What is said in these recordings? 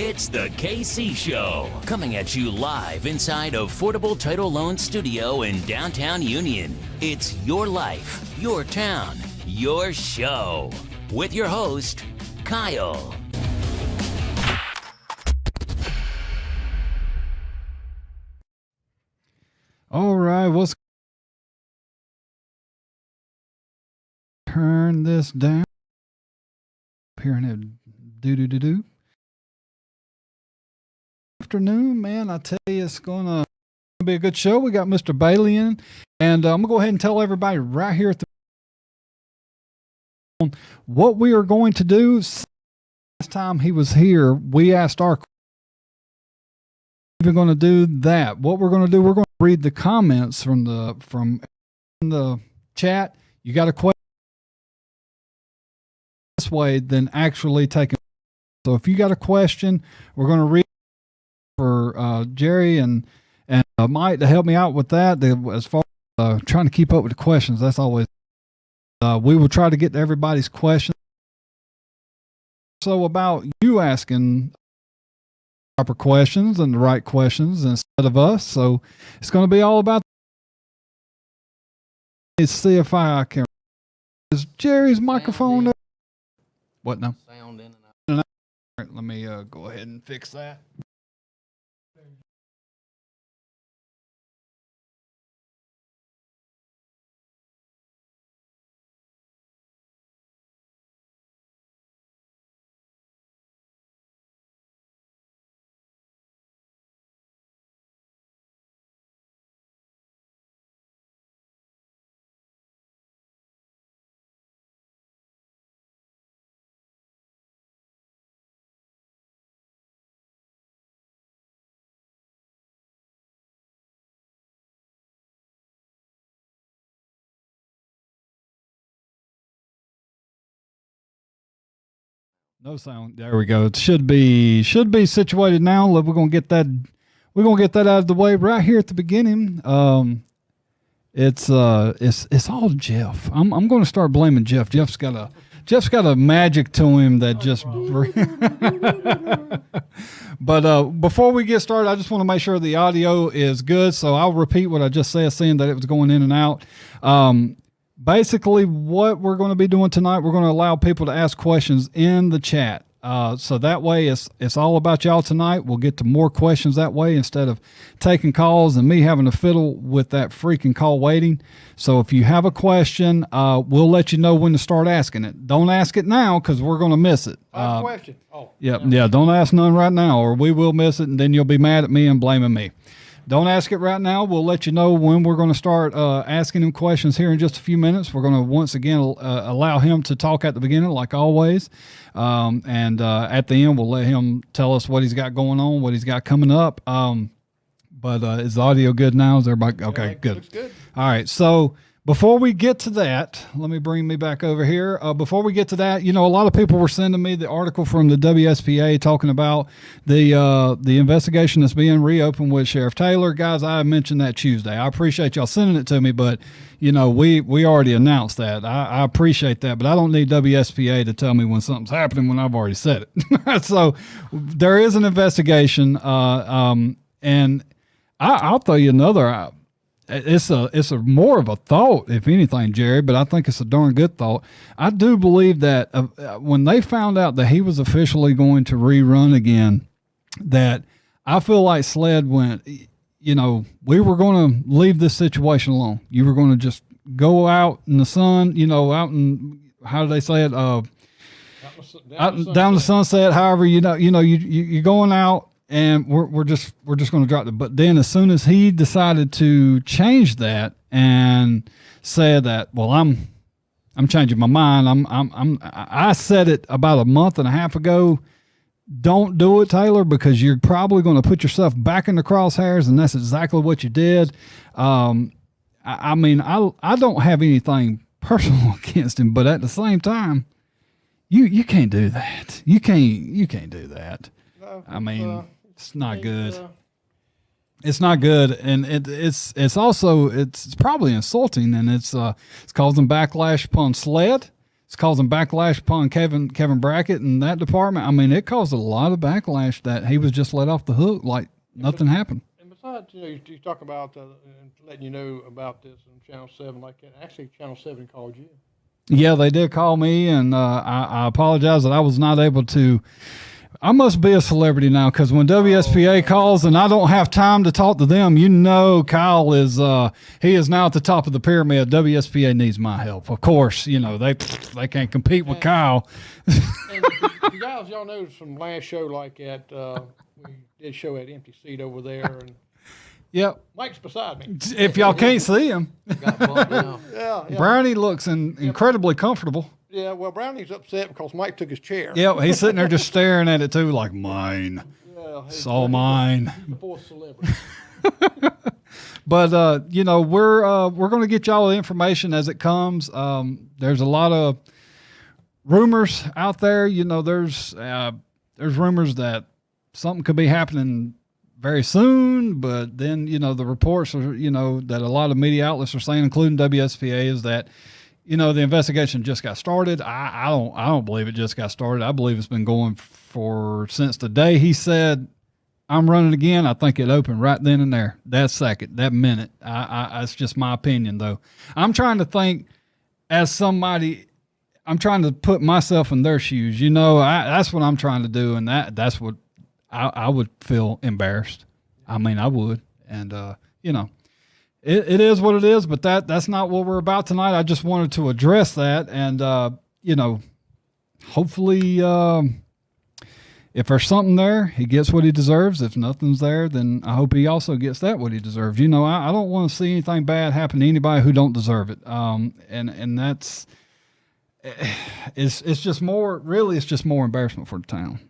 It's the KC Show, coming at you live inside Affordable Title Loan Studio in downtown Union. It's your life, your town, your show. With your host, Kyle. All right, let's turn this down. Hearing it do. Afternoon, man. I tell you, it's gonna be a good show. We got Mr. Bailey in, and I'm gonna go ahead and tell everybody right here at the what we are going to do. Last time he was here, we asked our we're going to do that. What we're going to do, we're going to read the comments from the chat. You got a question this way than actually taking. So if you got a question, we're going to read for Jerry and Mike to help me out with that. As far as trying to keep up with the questions, that's always we will try to get to everybody's questions. So about you asking proper questions and the right questions instead of us. So it's going to be all about. Let's see if I can. Is Jerry's microphone up? What now? Sound in and out. All right, let me go ahead and fix that. No sound. There we go. It should be situated now. We're gonna get that. We're gonna get that out of the way right here at the beginning. It's all Jeff. I'm gonna start blaming Jeff. Jeff's got a magic to him that just. But before we get started, I just want to make sure the audio is good. So I'll repeat what I just said, saying that it was going in and out. Basically, what we're going to be doing tonight, we're going to allow people to ask questions in the chat. So that way, it's all about y'all tonight. We'll get to more questions that way instead of taking calls and me having to fiddle with that freaking call waiting. So if you have a question, we'll let you know when to start asking it. Don't ask it now because we're going to miss it. Question. Oh. Yeah. Don't ask none right now or we will miss it and then you'll be mad at me and blaming me. Don't ask it right now. We'll let you know when we're going to start asking him questions here in just a few minutes. We're going to once again allow him to talk at the beginning, like always. And at the end, we'll let him tell us what he's got going on, what he's got coming up. But is the audio good now? Is everybody okay? Yeah, good. Looks good. All right. So before we get to that, let me bring me back over here. Before we get to that, a lot of people were sending me the article from the WSPA talking about the investigation that's being reopened with Sheriff Taylor. Guys, I mentioned that Tuesday. I appreciate y'all sending it to me, but we already announced that. I appreciate that, but I don't need WSPA to tell me when something's happening when I've already said it. So there is an investigation, and I'll tell you another. It's a more of a thought, if anything, Jerry, but I think it's a darn good thought. I do believe that when they found out that he was officially going to rerun again, that I feel like SLED went, we were going to leave this situation alone. You were going to just go out in the sun, out in, how do they say it? Down the sunset. However, you're going out. And we're just going to drop it. But then as soon as he decided to change that and said that, well, I'm changing my mind. I said it about a month and a half ago. Don't do it, Taylor, because you're probably going to put yourself back in the crosshairs, and that's exactly what you did. I don't have anything personal against him, but at the same time, you can't do that. You can't do that. It's not good. It's not good, and it's also probably insulting, and it's causing backlash upon SLED. it's causing backlash upon Kevin Brackett and that department. I mean, it caused a lot of backlash that he was just let off the hook like nothing happened. And besides, you talk about letting you know about this on Channel 7 like that. Actually, Channel 7 called you. Yeah, they did call me, and I apologize that I was not able to. I must be a celebrity now because when WSPA calls and I don't have time to talk to them, Kyle is he is now at the top of the pyramid. WSPA needs my help, of course. They can't compete with Kyle. And you guys, y'all know from last show like that, we did show at Empty Seat over there, and Yep. Mike's beside me. If y'all can't see him, Got bumped down. Yeah. Brownie looks incredibly comfortable. Yeah, well, Brownie's upset because Mike took his chair. Yep, he's sitting there just staring at it too, like mine. Yeah, It's all mine. the fourth celebrity. But we're going to get y'all the information as it comes. There's a lot of rumors out there. There's rumors that something could be happening very soon. But then the reports are that a lot of media outlets are saying, including WSPA, is that the investigation just got started. I don't believe it just got started. I believe it's been going since the day he said, I'm running again. I think it opened right then and there, that second, that minute. It's just my opinion, though. I'm trying to think as somebody. I'm trying to put myself in their shoes. That's what I'm trying to do, and that's what I would feel embarrassed. I mean, I would, and It is what it is, but that's not what we're about tonight. I just wanted to address that, and hopefully, if there's something there, he gets what he deserves. If nothing's there, then I hope he also gets what he deserves. I don't want to see anything bad happen to anybody who don't deserve it. And that's it's just more. Really, it's just more embarrassment for the town.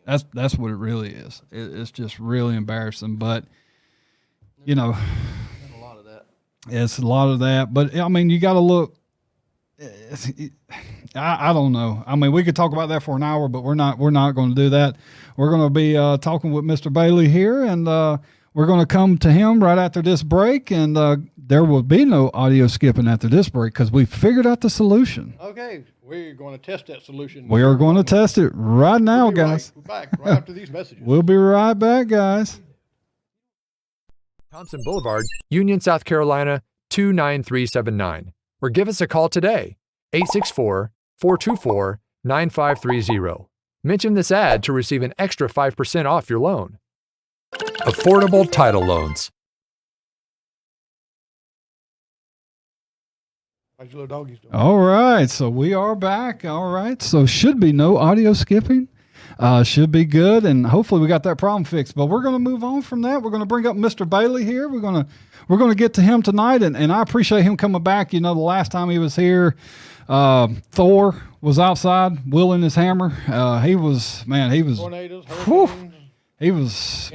That's what it really is. It's just really embarrassing, but it's a lot of that, but I mean, you got to look. I don't know. I mean, we could talk about that for an hour, but we're not going to do that. We're going to be talking with Mr. Bailey here, and we're going to come to him right after this break, and there will be no audio skipping after this break because we figured out the solution. Okay, we're going to test that solution. We are going to test it right now, guys. We're back right after these messages. We'll be right back, guys. Thompson Boulevard, Union, South Carolina, 29379. Or give us a call today, 864-424-9530. Mention this ad to receive an extra 5% off your loan. Affordable Title Loans. How's your little doggies doing? All right, so we are back. All right, so should be no audio skipping. Should be good, and hopefully we got that problem fixed. But we're going to move on from that. We're going to bring up Mr. Bailey here. We're going to get to him tonight, and I appreciate him coming back. The last time he was here, Thor was outside wielding his hammer. He was Tornadoes, hurricanes. he was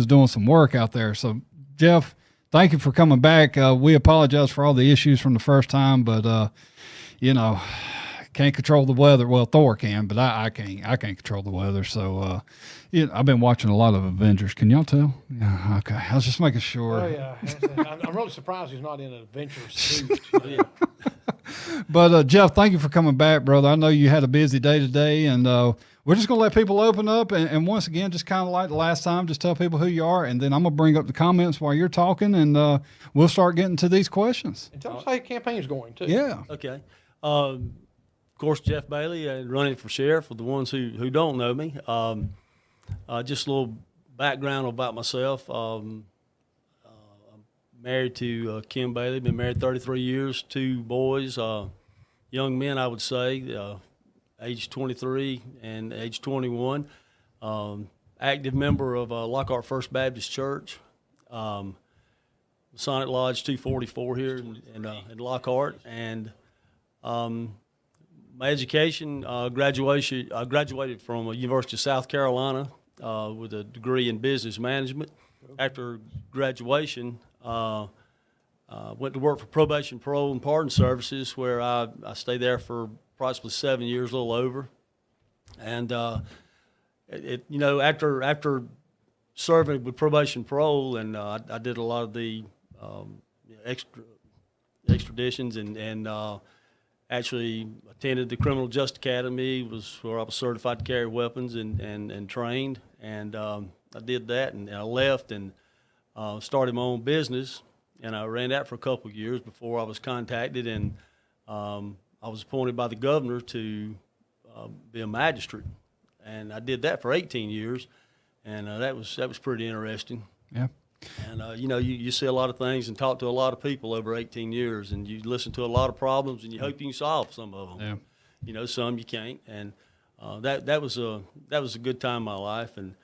doing some work out there. So Jeff, thank you for coming back. We apologize for all the issues from the first time, but can't control the weather. Well, Thor can, but I can't. I can't control the weather. So, I've been watching a lot of Avengers. Can y'all tell? Yeah. Okay. I was just making sure. Oh yeah, I'm really surprised he's not in an adventure suit. Yeah. But Jeff, thank you for coming back, brother. I know you had a busy day today, and we're just gonna let people open up. And once again, just kind of like the last time, just tell people who you are, and then I'm gonna bring up the comments while you're talking, and we'll start getting to these questions. And tell us how your campaign's going too. Yeah. Okay. Of course, Jeff Bailey, running for sheriff. For the ones who don't know me, just a little background about myself. I'm married to Kim Bailey. Been married 33 years. 2 boys, young men, I would say, age 23 and age 21. Active member of Lockhart First Baptist Church. Masonic Lodge 244 here in Lockhart, and my education, I graduated from University of South Carolina with a degree in business management. After graduation, went to work for Probation, Parole, and Pardon Services, where I stayed there for approximately 7 years, a little over. And after serving with Probation, Parole, and I did a lot of the extraditions and actually attended the Criminal Justice Academy, was where I was certified to carry weapons and trained. And I did that, and I left and started my own business. And I ran that for a couple of years before I was contacted, and I was appointed by the governor to be a magistrate. And I did that for 18 years, and that was pretty interesting. Yeah. And, you see a lot of things and talk to a lot of people over 18 years, and you listen to a lot of problems, and you hope you can solve some of them. Yeah. Some you can't. And that was a good time in my life. And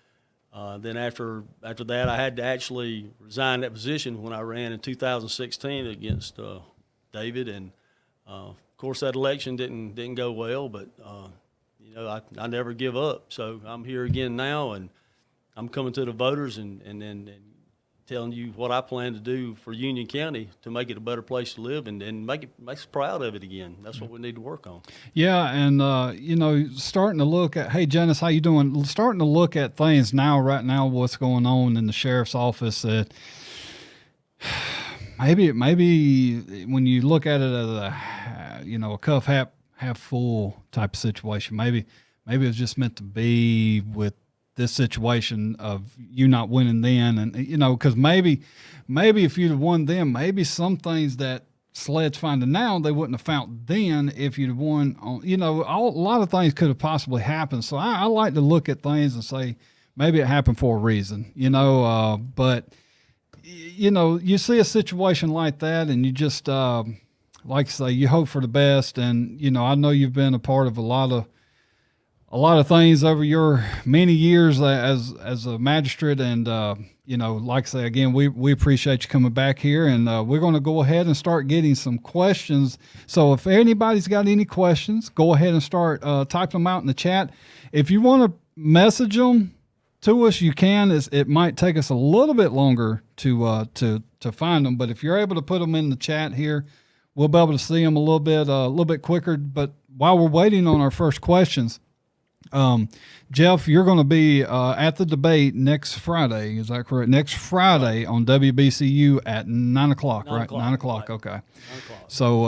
then after that, I had to actually resign that position when I ran in 2016 against David. And, of course, that election didn't go well, but, I never give up. So I'm here again now, and I'm coming to the voters and telling you what I plan to do for Union County to make it a better place to live and make us proud of it again. That's what we need to work on. Yeah, and starting to look at, hey, Janice, how you doing? Starting to look at things right now, what's going on in the sheriff's office that maybe when you look at it as a cup half full type of situation, maybe it was just meant to be with this situation of you not winning then, and because maybe if you'd have won then, maybe some things that Sled's finding now they wouldn't have found then if you'd have won on. A lot of things could have possibly happened. So I like to look at things and say maybe it happened for a reason, but you see a situation like that and you just like I say, you hope for the best. And I know you've been a part of a lot of things over your many years as a magistrate, and like I say again, we appreciate you coming back here, and we're going to go ahead and start getting some questions. So if anybody's got any questions, go ahead and start typing them out in the chat. If you want to message them to us, you can. It might take us a little bit longer to find them, but if you're able to put them in the chat here, we'll be able to see them a little bit quicker. But while we're waiting on our first questions, Jeff, you're going to be at the debate next Friday. Is that correct? Next Friday on WBCU at 9 o'clock, right? 9 o'clock. Right. Okay. 9 o'clock. So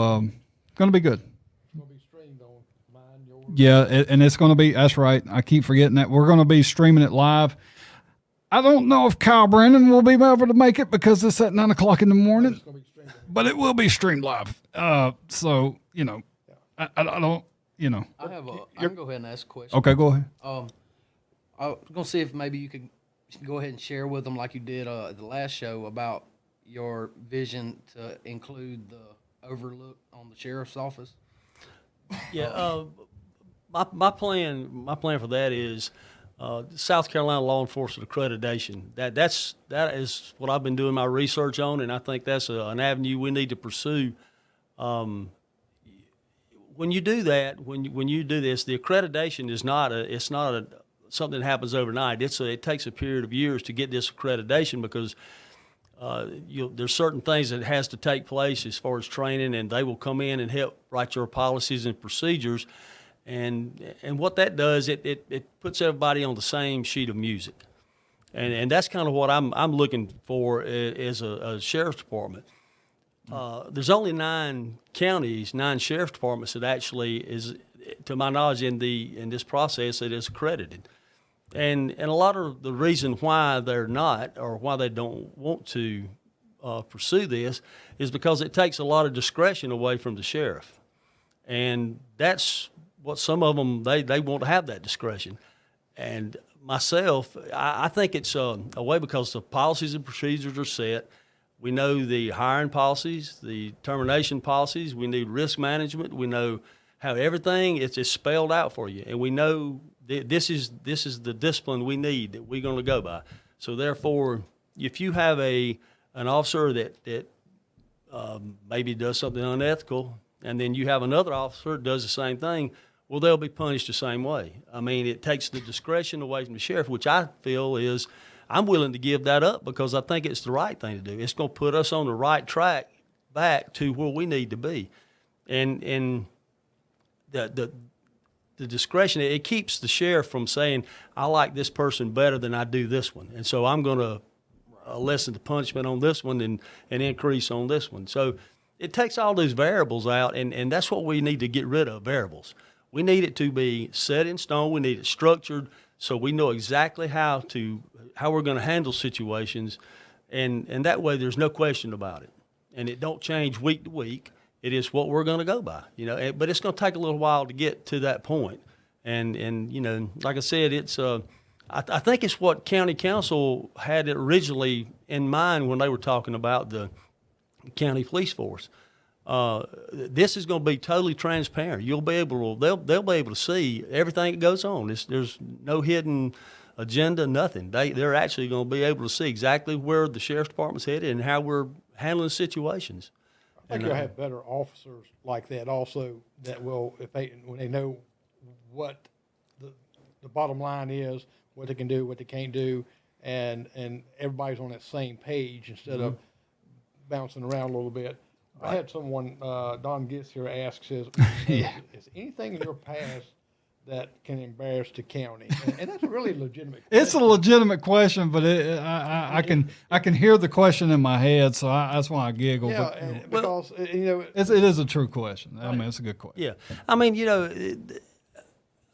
going to be good. It's going to be streamed on mine, yours. Yeah, and it's going to be, that's right. I keep forgetting that. We're going to be streaming it live. I don't know if Kyle Brandon will be able to make it because it's at 9 o'clock in the morning, It's going to be streamed on. but it will be streamed live. So, I don't, I can go ahead and ask a question. Okay, go ahead. I was going to see if maybe you could go ahead and share with them, like you did at the last show, about your vision to include the overlook on the sheriff's office. Yeah, my plan for that is South Carolina Law Enforcement Accreditation. That is what I've been doing my research on, and I think that's an avenue we need to pursue. When you do that, when you do this, the accreditation is not something that happens overnight. It takes a period of years to get this accreditation because there's certain things that has to take place as far as training, and they will come in and help write your policies and procedures. And what that does, it puts everybody on the same sheet of music, and that's kind of what I'm looking for as a sheriff's department. There's only 9 counties, 9 sheriff's departments that actually is, to my knowledge, in this process that is accredited, and a lot of the reason why they're not, or why they don't want to pursue this, is because it takes a lot of discretion away from the sheriff, and that's what some of them they want to have that discretion. And myself, I think it's a way because the policies and procedures are set. We know the hiring policies, the termination policies. We need risk management. We know how everything it's just spelled out for you, and we know this is the discipline we need that we're going to go by. So therefore, if you have an officer that maybe does something unethical, and then you have another officer that does the same thing, well, they'll be punished the same way. I mean, it takes the discretion away from the sheriff, which I feel is. I'm willing to give that up because I think it's the right thing to do. It's going to put us on the right track back to where we need to be. And the discretion, it keeps the sheriff from saying, I like this person better than I do this one. And so I'm going to lessen the punishment on this one and increase on this one. So it takes all those variables out, and that's what we need to get rid of, variables. We need it to be set in stone. We need it structured so we know exactly how we're going to handle situations, and that way there's no question about it. And it don't change week to week. It is what we're going to go by, you know. But it's going to take a little while to get to that point. And you know, like I said, it's I think it's what county council had originally in mind when they were talking about the county police force. This is going to be totally transparent. You'll be able to, they'll be able to see everything that goes on. There's no hidden agenda, nothing. They're actually going to be able to see exactly where the sheriff's department's headed and how we're handling situations. I think you'll have better officers like that also that will, when they know what the bottom line is, what they can do, what they can't do, and everybody's on that same page instead of bouncing around a little bit. I had someone, Don Gitz here, ask, says, is anything in your past that can embarrass the county? And that's a really legitimate question. It's a legitimate question, but I can hear the question in my head, so that's why I giggle. Yeah, but, because, you know. it is a true question. I mean, it's a good question. Yeah. I mean, you know,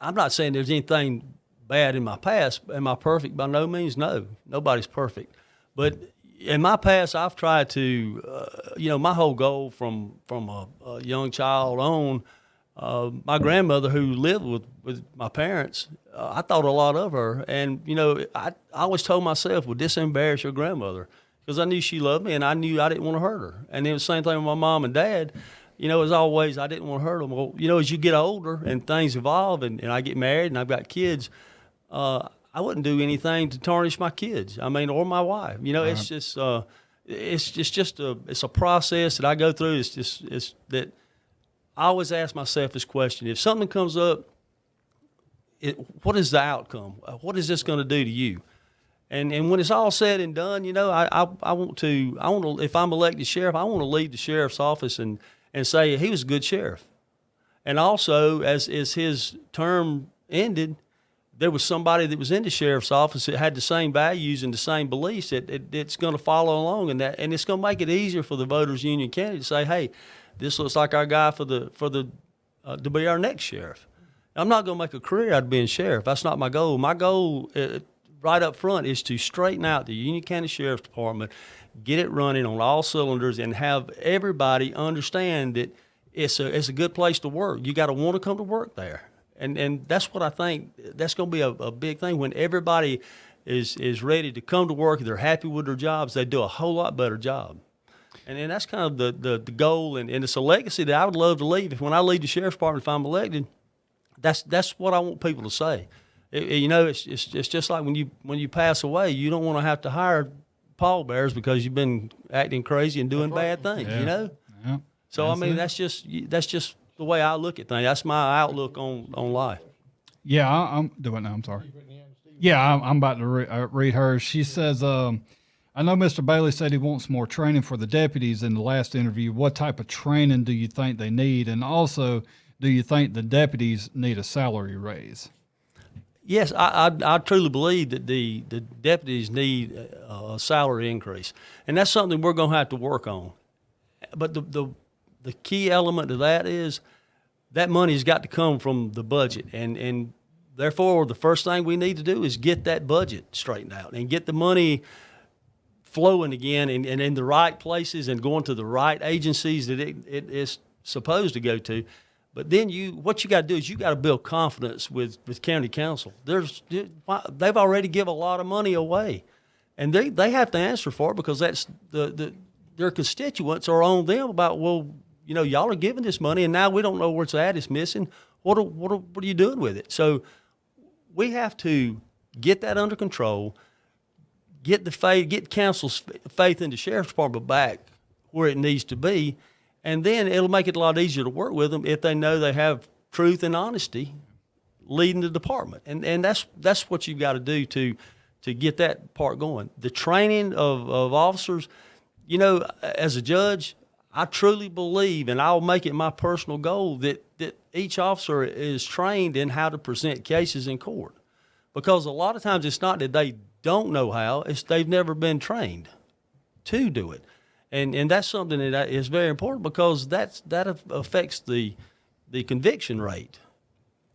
I'm not saying there's anything bad in my past. Am I perfect? By no means, no. Nobody's perfect. But in my past, I've tried to, you know, my whole goal from a young child on, my grandmother who lived with my parents, I thought a lot of her. And, you know, I always told myself, would this embarrass your grandmother? Because I knew she loved me and I knew I didn't want to hurt her. And it was the same thing with my mom and dad. You know, as always, I didn't want to hurt them. Well, you know, as you get older and things evolve and I get married and I've got kids, I wouldn't do anything to tarnish my kids. I mean, or my wife. You know, it's just it's a process that I go through. It's that I always ask myself this question: if something comes up, what is the outcome? What is this going to do to you? And when it's all said and done, you know, I want to if I'm elected sheriff, I want to leave the sheriff's office and say he was a good sheriff. And also, as his term ended, there was somebody that was in the sheriff's office that had the same values and the same beliefs it's going to follow along, and it's going to make it easier for the voters union candidate to say, hey, this looks like our guy to be our next sheriff. I'm not going to make a career out of being sheriff. That's not my goal. My goal right up front is to straighten out the Union County Sheriff's Department, get it running on all cylinders, and have everybody understand that it's a good place to work. You got to want to come to work there. And that's what I think, that's going to be a big thing. When everybody is ready to come to work, they're happy with their jobs, they do a whole lot better job. And that's kind of the goal, and it's a legacy that I would love to leave. If when I leave the sheriff's department, if I'm elected, that's what I want people to say. You know, it's just like when you pass away, you don't want to have to hire pallbearers because you've been acting crazy and doing bad things. Yeah. You know. Yeah. So I mean, that's just the way I look at things. That's my outlook on life. Yeah, I'm doing now. I'm sorry. Yeah, I'm about to read hers. She says, I know Mr. Bailey said he wants more training for the deputies in the last interview. What type of training do you think they need? And also, do you think the deputies need a salary raise? Yes, I truly believe that the deputies need a salary increase. And that's something we're going to have to work on. But the key element of that is that money's got to come from the budget. And therefore, the first thing we need to do is get that budget straightened out and get the money flowing again and in the right places and going to the right agencies that it is supposed to go to. But then what you got to do is you got to build confidence with county council. They've already given a lot of money away, and they have to answer for it because that's their constituents are on them about, well, you know, y'all are giving this money and now we don't know where it's at. It's missing. What are you doing with it? So we have to get that under control. Get council's faith in the sheriff's department back where it needs to be. And then it'll make it a lot easier to work with them if they know they have truth and honesty leading the department. And that's what you've got to do to get that part going. The training of officers, you know, as a judge, I truly believe, and I'll make it my personal goal, that each officer is trained in how to present cases in court. Because a lot of times it's not that they don't know how, it's they've never been trained to do it. And that's something that is very important because that affects the conviction rate.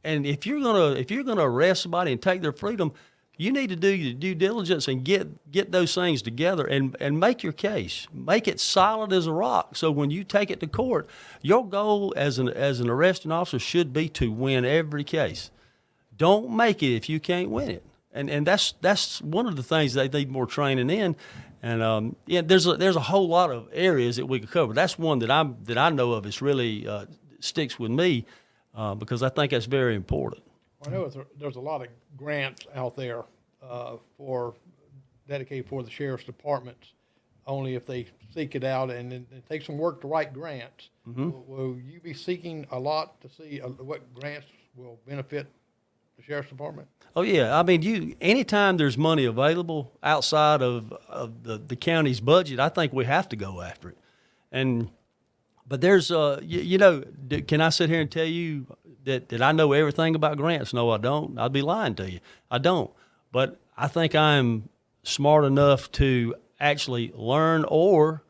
And if you're gonna arrest somebody and take their freedom, you need to do your due diligence and get those things together and make your case. Make it solid as a rock. So when you take it to court, your goal as an arresting officer should be to win every case. Don't make it if you can't win it. And that's one of the things they need more training in. And there's a whole lot of areas that we could cover. That's one that I know of. It's really sticks with me because I think that's very important. I know there's a lot of grants out there dedicated for the sheriff's departments, only if they seek it out, and it takes some work to write grants. Will you be seeking a lot to see what grants will benefit the sheriff's department? Oh yeah, I mean, anytime there's money available outside of the county's budget, I think we have to go after it. But there's can I sit here and tell you that I know everything about grants? No, I don't. I'd be lying to you. I don't. But I think I'm smart enough to actually learn or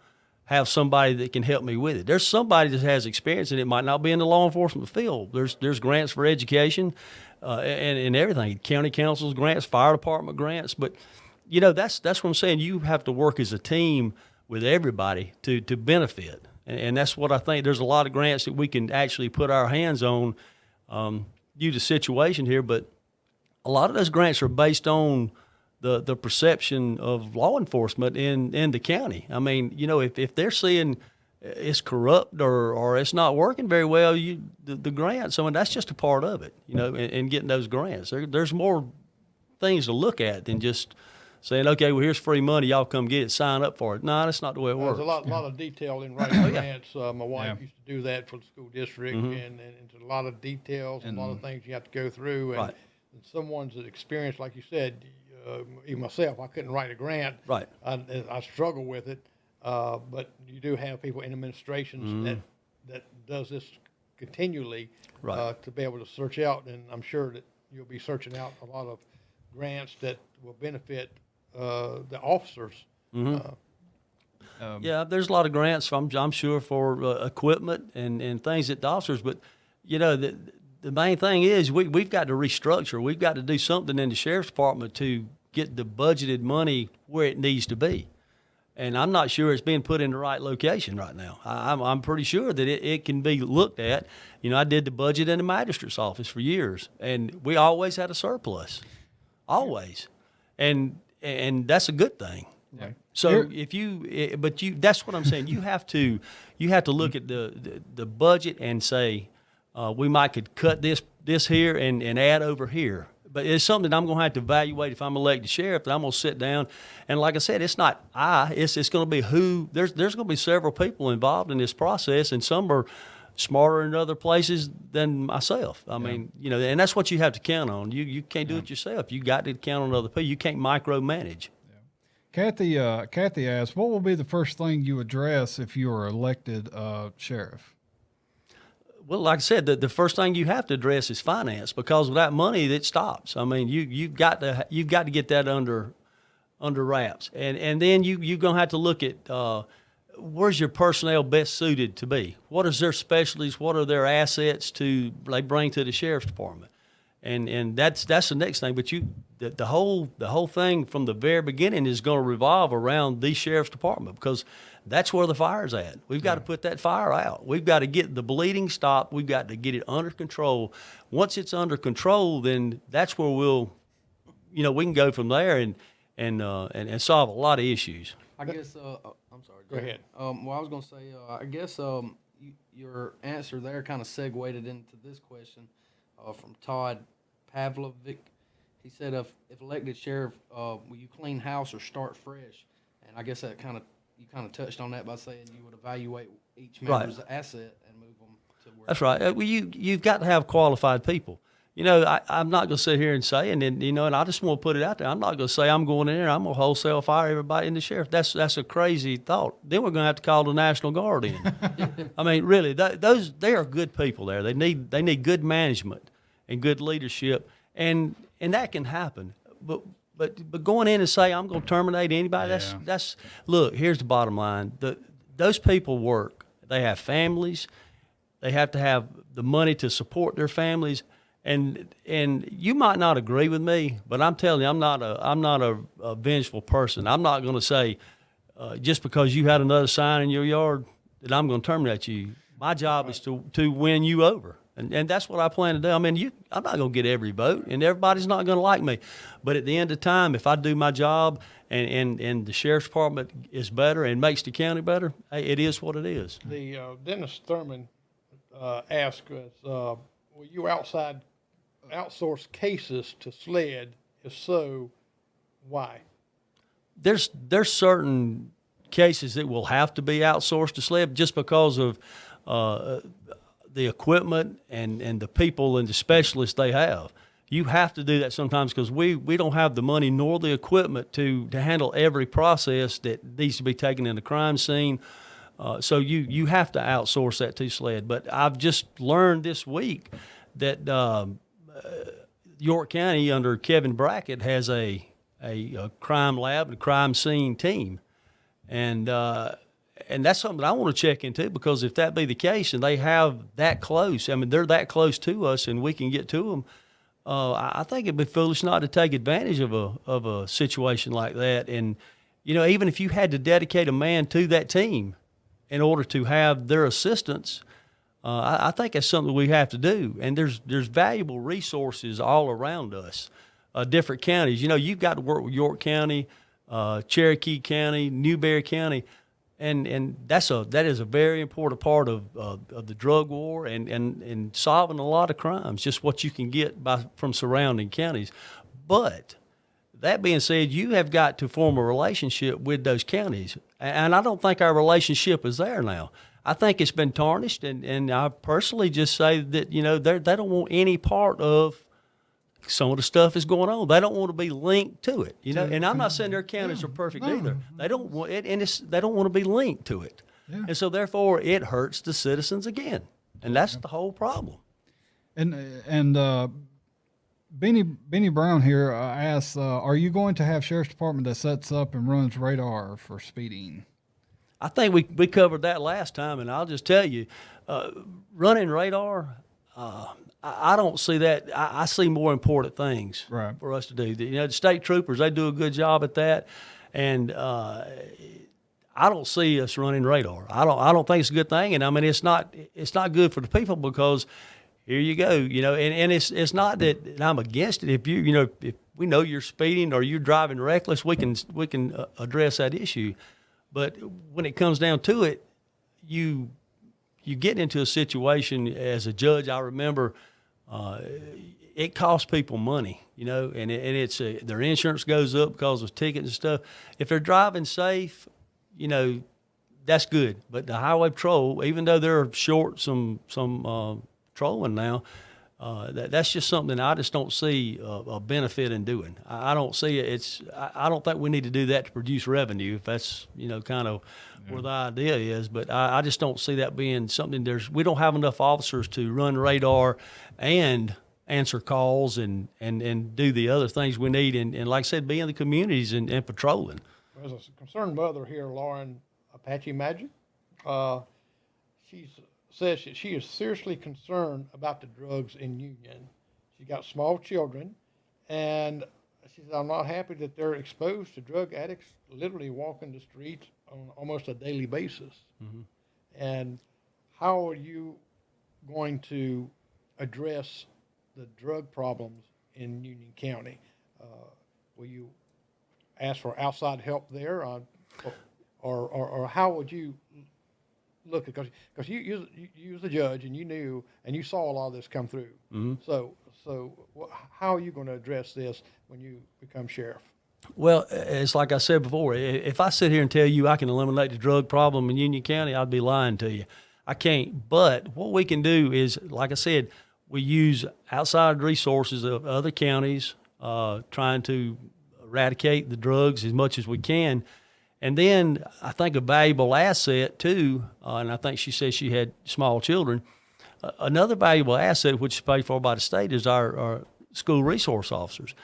have somebody that can help me with it. There's somebody that has experience, and it might not be in the law enforcement field. There's grants for education and everything, county councils grants, fire department grants. But, that's what I'm saying. You have to work as a team with everybody to benefit. And that's what I think. There's a lot of grants that we can actually put our hands on due to the situation here, but a lot of those grants are based on the perception of law enforcement in the county. I mean, if they're seeing it's corrupt or it's not working very well, the grants, that's just a part of it, and getting those grants. There's more things to look at than just saying, okay, well, here's free money, y'all come get it, sign up for it. No, that's not the way it works. There's a lot of detail in writing grants. My wife used to do that for the school district, and it's a lot of details and a lot of things you have to go through. And someone's experienced, like you said, even myself, I couldn't write a grant. Right. I struggle with it, but you do have people in administrations that does this continually to be able to search out, and I'm sure that you'll be searching out a lot of grants that will benefit the officers. Yeah, there's a lot of grants, I'm sure, for equipment and things that the officers, but, the main thing is we've got to restructure. We've got to do something in the sheriff's department to get the budgeted money where it needs to be. And I'm not sure it's being put in the right location right now. I'm pretty sure that it can be looked at. I did the budget in the magistrate's office for years, and we always had a surplus, always. And that's a good thing. Right. So that's what I'm saying. You have to look at the budget and say, we might could cut this here and add over here. But it's something that I'm going to have to evaluate if I'm elected sheriff. That I'm going to sit down and, like I said, it's not it's going to be who. There's going to be several people involved in this process, and some are smarter in other places than myself. I mean, and that's what you have to count on. You can't do it yourself. You got to count on other people. You can't micromanage. Kathy asked, what will be the first thing you address if you are elected sheriff? Well, like I said, the first thing you have to address is finance, because without money, it stops. I mean, you've got to get that under wraps, and then you're gonna have to look at where's your personnel best suited to be. What is their specialties? What are their assets they bring to the sheriff's department? And that's the next thing. But the whole thing from the very beginning is going to revolve around the sheriff's department, because that's where the fire's at. We've got to put that fire out. We've got to get the bleeding stopped. We've got to get it under control. Once it's under control, then that's where we can go from there and solve a lot of issues. I guess, I'm sorry. Go ahead. Well, I was going to say, I guess your answer there kind of segued into this question from Todd Pavlovic. He said, if elected sheriff, will you clean house or start fresh? And I guess that you kind of touched on that by saying you would evaluate each member's asset and move them to where. That's right. Well, you've got to have qualified people. I'm not going to sit here and say, and I just want to put it out there. I'm not going to say I'm going in there, I'm going to wholesale fire everybody in the sheriff. That's a crazy thought. Then we're going to have to call the National Guard in. I mean, really, they are good people there. They need good management and good leadership, and that can happen. But going in and say I'm going to terminate anybody, that's look. Here's the bottom line: those people work. They have families. They have to have the money to support their families. And you might not agree with me, but I'm telling you, I'm not a vengeful person. I'm not going to say just because you had another sign in your yard that I'm going to terminate you. My job is to win you over, and that's what I plan to do. I mean, I'm not going to get every vote, and everybody's not going to like me. But at the end of the time, if I do my job and the sheriff's department is better and makes the county better, hey, it is what it is. The Dennis Thurman asked us, will you outsource cases to SLED? If so, why? There's certain cases that will have to be outsourced to SLED just because of the equipment and the people and the specialists they have. You have to do that sometimes because we don't have the money nor the equipment to handle every process that needs to be taken in the crime scene. So you have to outsource that to SLED. But I've just learned this week that York County under Kevin Brackett has a crime lab and a crime scene team. And that's something I want to check into, because if that be the case and they have that close, I mean, they're that close to us and we can get to them, I think it'd be foolish not to take advantage of a situation like that. And, even if you had to dedicate a man to that team in order to have their assistance, I think that's something we have to do. And there's valuable resources all around us, different counties. You've got to work with York County, Cherokee County, Newberry County, and that is a very important part of the drug war and solving a lot of crimes. Just what you can get from surrounding counties. But that being said, you have got to form a relationship with those counties, and I don't think our relationship is there now. I think it's been tarnished, and I personally just say that they don't want any part of some of the stuff is going on. They don't want to be linked to it, And I'm not saying their counties are perfect either. They don't want it, and they don't want to be linked to it, and so therefore it hurts the citizens again, and that's the whole problem. And Benny Brown here asks, are you going to have sheriff's department that sets up and runs radar for speeding? I think we covered that last time, and I'll just tell you, running radar. I don't see that. I see more important things for us to do. The state troopers, they do a good job at that, and I don't see us running radar. I don't think it's a good thing, and I mean it's not good for the people, because here you go, and it's not that I'm against it. If if we know you're speeding or you're driving reckless, we can address that issue. But when it comes down to it, you get into a situation as a judge. I remember it costs people money, and it's their insurance goes up because of tickets and stuff. If they're driving safe, that's good. But the highway patrol, even though they're short some trolling now, that's just something I just don't see a benefit in doing. I don't see it. I don't think we need to do that to produce revenue, if that's kind of where the idea is. But I just don't see that being something. We don't have enough officers to run radar and answer calls and do the other things we need. And like I said, be in the communities and patrolling. There's a concerned mother here, Lauren Apache Magic. She says she is seriously concerned about the drugs in Union. She's got small children, and she says, I'm not happy that they're exposed to drug addicts literally walking the streets on almost a daily basis. Mm-hmm. And how are you going to address the drug problems in Union County? Will you ask for outside help there, or how would you look at, because you was a judge and you knew and you saw a lot of this come through. Mm-hmm. So how are you going to address this when you become sheriff? Well, it's like I said before. If I sit here and tell you I can eliminate the drug problem in Union County, I'd be lying to you. I can't. But what we can do is, like I said, we use outside resources of other counties, trying to eradicate the drugs as much as we can. And then I think a valuable asset too, and I think she said she had small children. Another valuable asset, which is paid for by the state, is our school resource officers.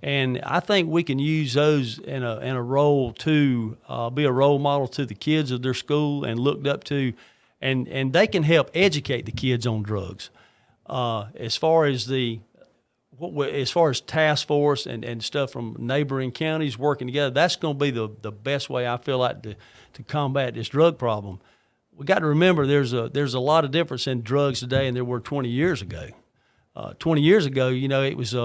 And I think we can use those in a role to be a role model to the kids of their school and looked up to, and they can help educate the kids on drugs. As far as task force and stuff from neighboring counties working together, that's going to be the best way I feel like to combat this drug problem. We got to remember there's a lot of difference in drugs today than there were 20 years ago. 20 years ago, it was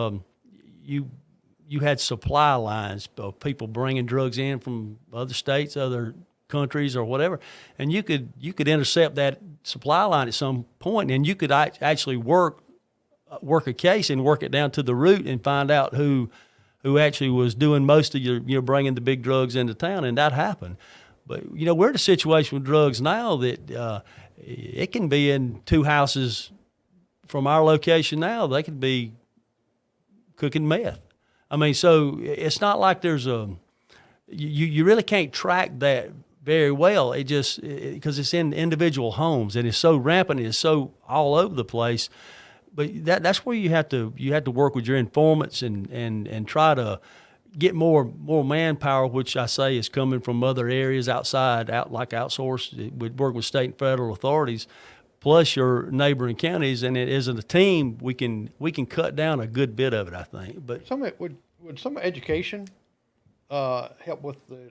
you had supply lines of people bringing drugs in from other states, other countries, or whatever, and you could intercept that supply line at some point, and you could actually work a case and work it down to the root and find out who actually was doing most of your bringing the big drugs into town, and that happened. But we're in a situation with drugs now that it can be in 2 houses from our location now. They could be cooking meth. I mean, so it's not like there's you really can't track that very well. It just because it's in individual homes and it's so rampant, it's so all over the place. But that's where you have to work with your informants and try to get more manpower, which I say is coming from other areas like outsourced. We work with state and federal authorities, plus your neighboring counties, and as a team, we can cut down a good bit of it, I think. But would some education help with the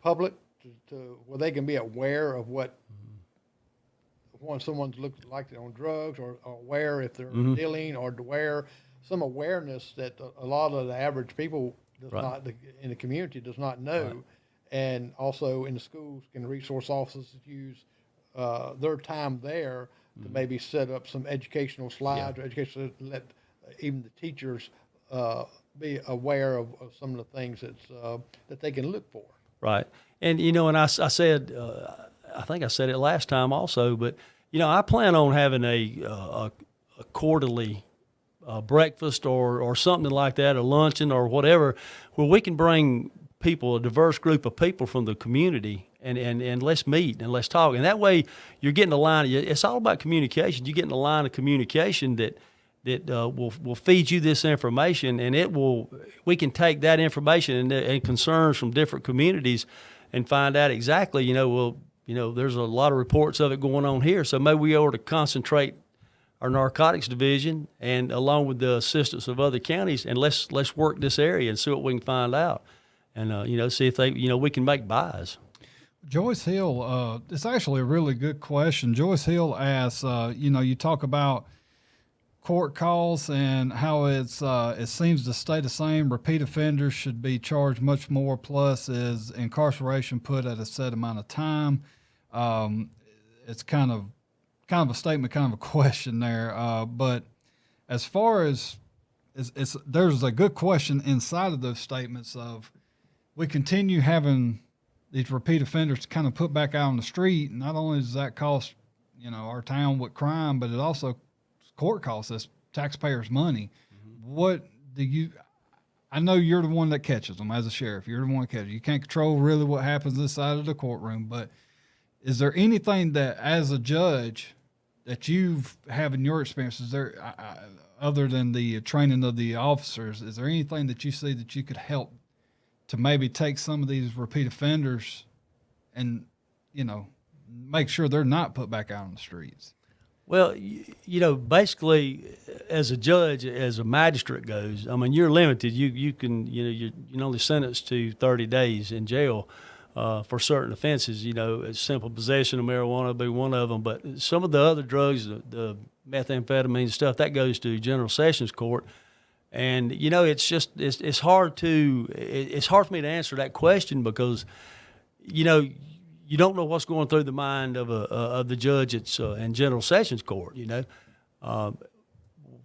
public to where they can be aware of what when someone's looked like they're on drugs, or aware if they're dealing, or aware some awareness that a lot of the average people in the community does not know, and also in the schools, can resource officers use their time there to maybe set up some educational slides or educational, let even the teachers be aware of some of the things that they can look for. Right. And, and I said, I think I said it last time also, but, I plan on having a quarterly breakfast or something like that, a luncheon or whatever, where we can bring people, a diverse group of people from the community, and let's meet and let's talk. And that way you're getting a line. It's all about communication. You're getting a line of communication that will feed you this information, and we can take that information and concerns from different communities and find out exactly, there's a lot of reports of it going on here. So maybe we ought to concentrate our narcotics division and along with the assistance of other counties, and let's work this area and see what we can find out. And, see if we can make buys. Joyce Hill, it's actually a really good question. Joyce Hill asks, you talk about court calls and how it seems to stay the same. Repeat offenders should be charged much more, plus is incarceration put at a set amount of time. It's kind of a statement, kind of a question there. But as far as there's a good question inside of those statements of, we continue having these repeat offenders kind of put back out on the street. Not only does that cost, our town with crime, but it also court costs us taxpayers money. What do I know you're the one that catches them as a sheriff. You're the one that catches them. You can't control really what happens this side of the courtroom, but is there anything that as a judge that you've have in your experience, is there, other than the training of the officers, is there anything that you see that you could help to maybe take some of these repeat offenders and, make sure they're not put back out on the streets? Well, basically, as a judge, as a magistrate goes, I mean, you're limited. You can, you're only sentenced to 30 days in jail for certain offenses. Simple possession of marijuana would be one of them. But some of the other drugs, the methamphetamine stuff, that goes to General Sessions Court. And it's hard for me to answer that question because, you don't know what's going through the mind of the judge in General Sessions Court.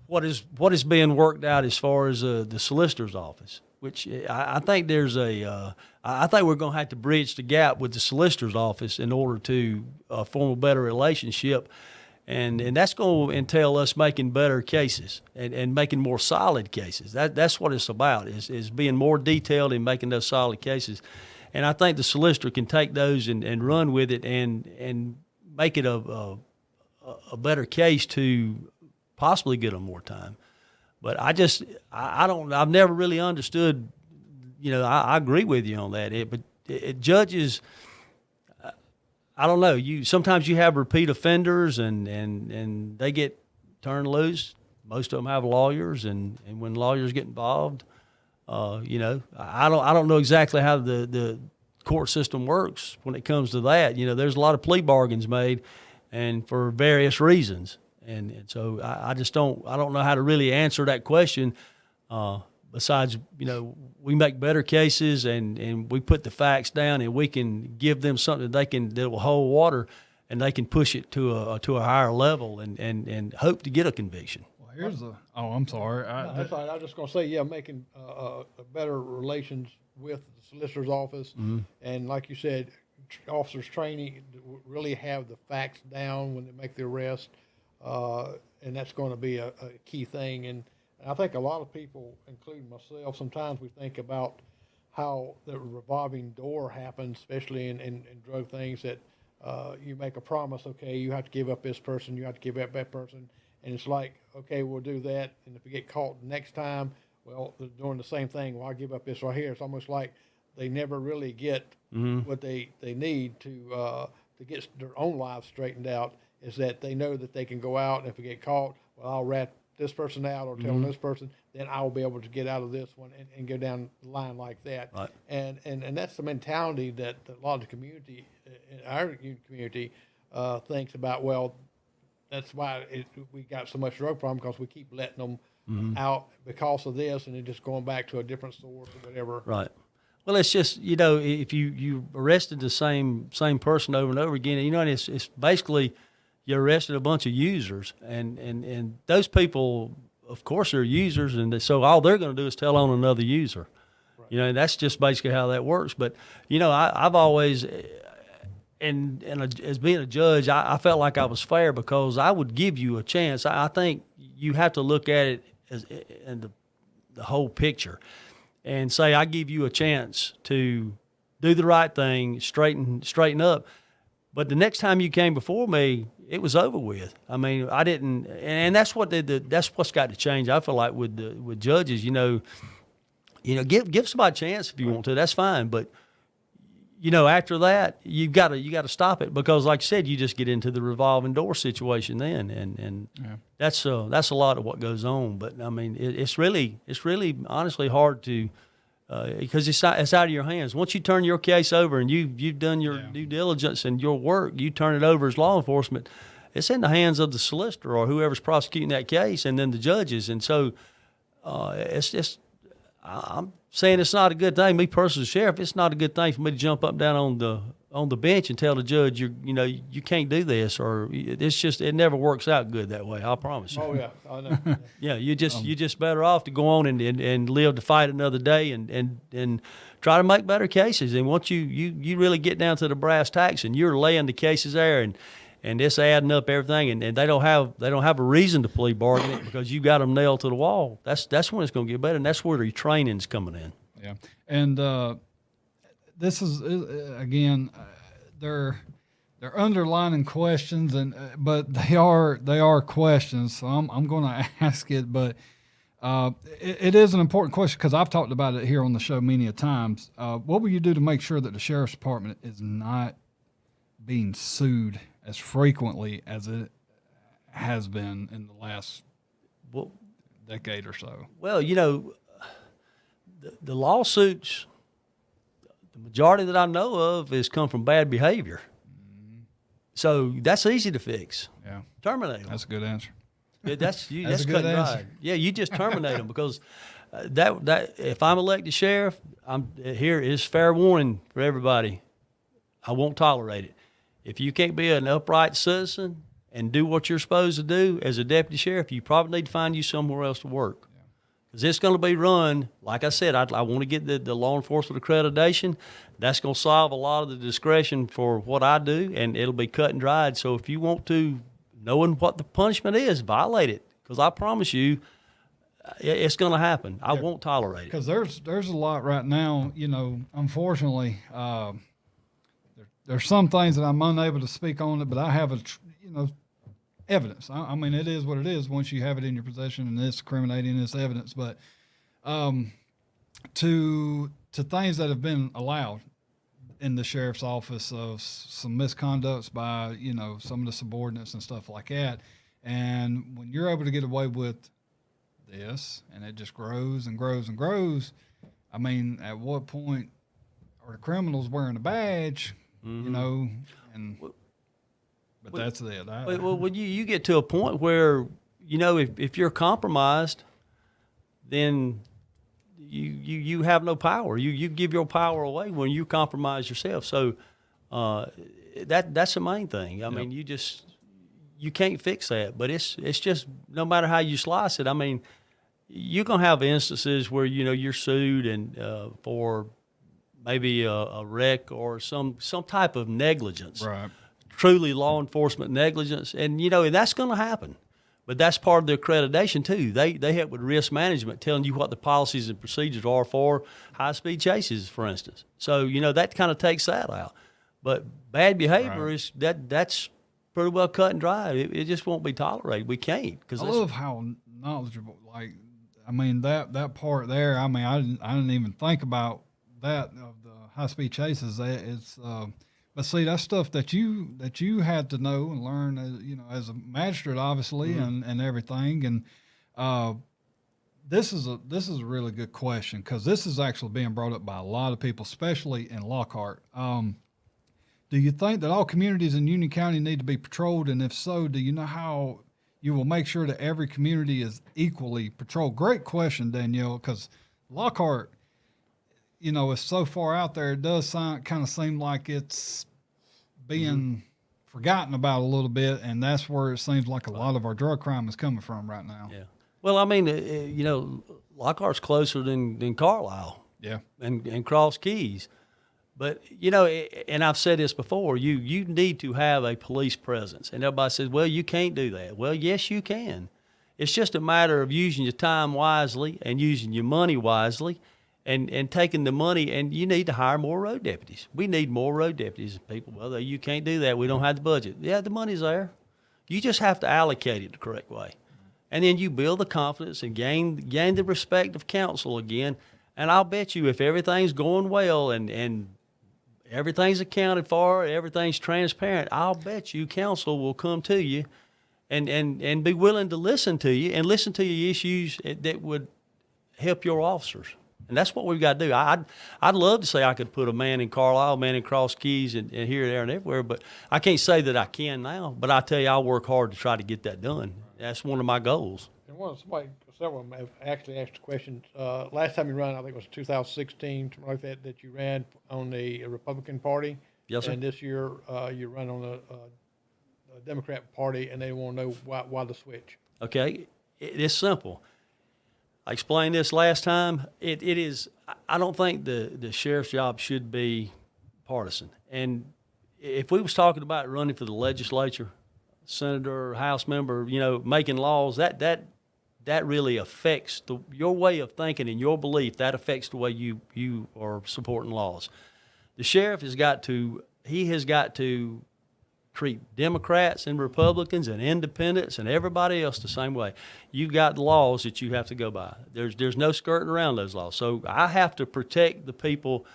What is being worked out as far as the solicitor's office, which I think I think we're going to have to bridge the gap with the solicitor's office in order to form a better relationship, and that's going to entail us making better cases and making more solid cases. That's what it's about is being more detailed and making those solid cases. And I think the solicitor can take those and run with it and make it a better case to possibly get them more time. But I've never really understood, I agree with you on that. Judges, I don't know. Sometimes you have repeat offenders and they get turned loose. Most of them have lawyers, and when lawyers get involved, I don't know exactly how the court system works when it comes to that. There's a lot of plea bargains made, and for various reasons, and so I don't know how to really answer that question. Besides, we make better cases and we put the facts down, and we can give them something that will hold water, and they can push it to a higher level and hope to get a conviction. I'm sorry. That's right. I was just going to say, making a better relations with the solicitor's office, and like you said, officers training really have the facts down when they make the arrest, and that's going to be a key thing. And I think a lot of people, including myself, sometimes we think about how the revolving door happens, especially in drug things, that you make a promise, okay, you have to give up this person, you have to give up that person. And it's like, okay, we'll do that. And if we get caught next time, well, they're doing the same thing. Well, I'll give up this right here. It's almost like they never really get what they need to get their own lives straightened out, is that they know that they can go out, and if we get caught, well, I'll rat this person out or tell this person, then I'll be able to get out of this one and go down the line like that. Right. And that's the mentality that a lot of the community, in our community, thinks about. Well, that's why we got so much drug problem, because we keep letting them out because of this, and they're just going back to a different source or whatever. Right. Well, it's just, if you arrested the same person over and over again, and it's basically you arrested a bunch of users, and those people, of course, are users, and so all they're going to do is tell on another user. Right. And that's just basically how that works. But I've always. As being a judge, I felt like I was fair because I would give you a chance. I think you have to look at it as in the whole picture, and say I give you a chance to do the right thing, straighten up. But the next time you came before me, it was over with. I mean, I didn't, and that's that's what's got to change. I feel like with judges, give somebody a chance if you want to. That's fine, but. After that, you got to stop it, because, like you said, you just get into the revolving door situation then, and that's a lot of what goes on. But I mean, it's really honestly hard to, because it's out of your hands. Once you turn your case over and you've done your due diligence and your work, you turn it over as law enforcement. It's in the hands of the solicitor or whoever's prosecuting that case, and then the judges. And so, it's just. I'm saying it's not a good thing. Me personally, as sheriff, it's not a good thing for me to jump up and down on the bench and tell the judge you can't do this, or it never works out good that way. I promise you. Oh yeah, I know. Yeah, you're just better off to go on and live to fight another day and try to make better cases. And once you really get down to the brass tacks and you're laying the cases there and it's adding up everything, and they don't have a reason to plea bargain it because you got them nailed to the wall. That's when it's going to get better, and that's where the training's coming in. Yeah, and this is again, they're underlining questions, but they are questions. So I'm going to ask it, but it is an important question because I've talked about it here on the show many a times. What will you do to make sure that the sheriff's department is not being sued as frequently as it has been in the last decade or so? Well, the lawsuits, the majority that I know of has come from bad behavior. So that's easy to fix. Yeah. Terminate them. That's a good answer. That's cut and dried. Yeah, you just terminate them because that if I'm elected sheriff, here is fair warning for everybody. I won't tolerate it. If you can't be an upright citizen and do what you're supposed to do as a deputy sheriff, you probably need to find you somewhere else to work. Because it's going to be run, like I said, I want to get the law enforcement accreditation. That's going to solve a lot of the discretion for what I do, and it'll be cut and dried. So if you want to, knowing what the punishment is, violate it. Because I promise you, it's going to happen. I won't tolerate it. Because there's a lot right now, unfortunately, there's some things that I'm unable to speak on it, but I have evidence. I mean, it is what it is once you have it in your possession and it's incriminating, it's evidence. But to things that have been allowed in the sheriff's office of some misconducts by, you know, some of the subordinates and stuff like that. And when you're able to get away with this and it just grows and grows and grows, I mean, at what point are the criminals wearing a badge, you know, and but that's it. Well, when you get to a point where, you know, if you're compromised, then you have no power. You give your power away when you compromise yourself. So that's the main thing. I mean, you can't fix that. But it's just no matter how you slice it. I mean, you're gonna have instances where, you know, you're sued and for maybe a wreck or some type of negligence. Right. Truly law enforcement negligence, and you know, and that's going to happen. But that's part of the accreditation too. They help with risk management, telling you what the policies and procedures are for high-speed chases, for instance. So, you know, that kind of takes that out. But bad behavior is that's pretty well cut and dry. It just won't be tolerated. We can't. I love how knowledgeable. Like, I mean, that part there. I mean, I didn't even think about that of the high-speed chases. It's but see, that's stuff that you had to know and learn, as, you know, as a magistrate, obviously, and everything. And this is a really good question, because this is actually being brought up by a lot of people, especially in Lockhart. Do you think that all communities in Union County need to be patrolled? And if so, do you know how you will make sure that every community is equally patrolled? Great question, Danielle, because Lockhart, you know, it's so far out there, it does kind of seem like it's being forgotten about a little bit, and that's where it seems like a lot of our drug crime is coming from right now. Yeah. Well, I mean, you know, Lockhart's closer than Carlisle. Yeah. And Cross Keys. But, you know, and I've said this before, you need to have a police presence. And everybody says, well, you can't do that. Well, yes, you can. It's just a matter of using your time wisely and using your money wisely. And taking the money, and you need to hire more road deputies. We need more road deputies. People, well, you can't do that. We don't have the budget. Yeah, the money's there. You just have to allocate it the correct way. And then you build the confidence and gain the respect of council again. And I'll bet you, if everything's going well and everything's accounted for, everything's transparent, I'll bet you council will come to you and be willing to listen to you and listen to your issues that would help your officers. And that's what we've got to do. I'd love to say I could put a man in Carlisle, a man in Cross Keys, and here, there, and everywhere, but I can't say that I can now. But I tell you, I'll work hard to try to get that done. That's one of my goals. And several of them have actually asked a question. Last time you ran, I think it was 2016, something like that you ran on the Republican Party. Yes, sir. And this year you run on the Democrat Party, and they want to know why the switch. Okay, it's simple. I explained this last time. It is. I don't think the sheriff's job should be partisan. And if we was talking about running for the legislature, senator, house member, you know, making laws, that really affects your way of thinking and your belief. That affects the way you are supporting laws. The sheriff has got to treat Democrats and Republicans and independents and everybody else the same way. You've got laws that you have to go by. There's no skirting around those laws. So I have to protect the people,